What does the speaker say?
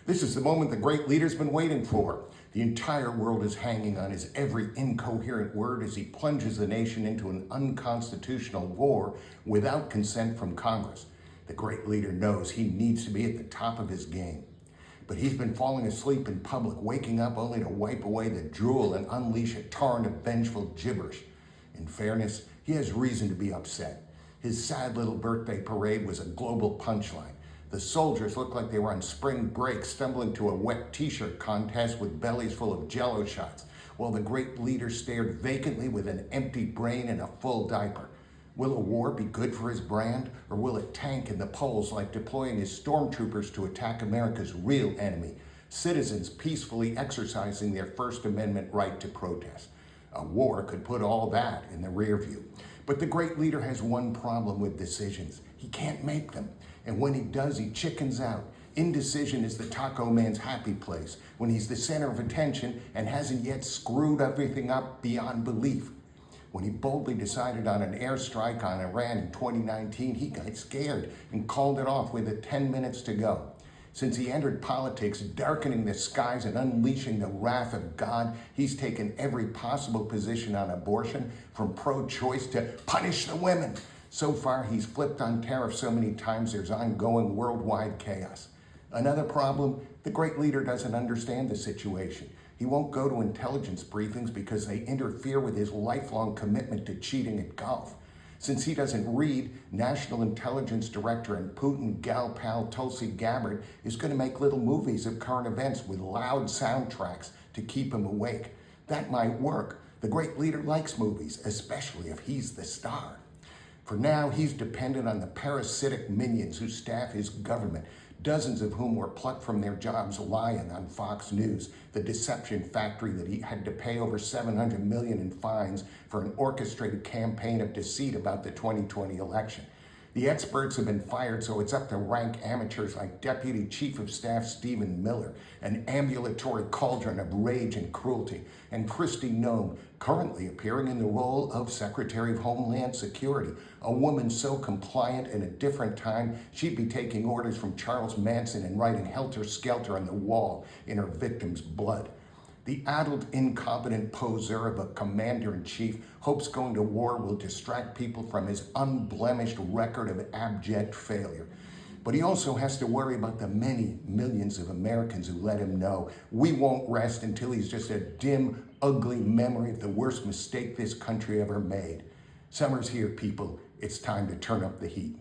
This is the moment the great leader's been waiting for. The entire world is hanging on his every incoherent word as he plunges the nation into an unconstitutional war without consent from Congress. The great leader knows he needs to be at the top of his game. But he's been falling asleep in public, waking up only to wipe away the drool and unleash a torrent of vengeful gibberish. In fairness, he has reason to be upset. His sad little birthday parade was a global punchline. The soldiers looked like they were on spring break, stumbling to a wet t-shirt contest with bellies full of Jell-O shots, while the great leader stared vacantly with an empty brain and a full diaper. Will a war be good for his brand, or will it tank in the polls like deploying his stormtroopers to attack America's real enemy, citizens peacefully exercising their First Amendment right to protest? A war could put all that in the rear view. But the great leader has one problem with decisions. He can't make them. And when he does, he chickens out. Indecision is the taco man's happy place, when he's the center of attention and hasn't yet screwed everything up beyond belief. When he boldly decided on an airstrike on Iran in 2019, he got scared and called it off with 10 minutes to go. Since he entered politics, darkening the skies and unleashing the wrath of God, he's taken every possible position on abortion, from pro-choice to punish the women. So far, he's flipped on tariffs so many times there's ongoing worldwide chaos. Another problem, the great leader doesn't understand the situation. He won't go to intelligence briefings because they interfere with his lifelong commitment to cheating at golf. Since he doesn't read, National Intelligence Director and Putin gal pal Tulsi Gabbard is going to make little movies of current events with loud soundtracks to keep him awake. That might work. The great leader likes movies, especially if he's the star. For now, he's dependent on the parasitic minions who staff his government, dozens of whom were plucked from their jobs lying on Fox News, the deception factory that he had to pay over $700 million in fines for an orchestrated campaign of deceit about the 2020 election. The experts have been fired, so it's up to rank amateurs like Deputy Chief of Staff Stephen Miller, an ambulatory cauldron of rage and cruelty, and Kristi Noem, currently appearing in the role of Secretary of Homeland Security, a woman so compliant in a different time she'd be taking orders from Charles Manson and writing helter-skelter on the wall in her victim's blood. The addled, incompetent poser of a commander-in-chief hopes going to war will distract people from his unblemished record of abject failure. But he also has to worry about the many millions of Americans who let him know we won't rest until he's just a dim, ugly memory of the worst mistake this country ever made. Summer's here, people. It's time to turn up the heat.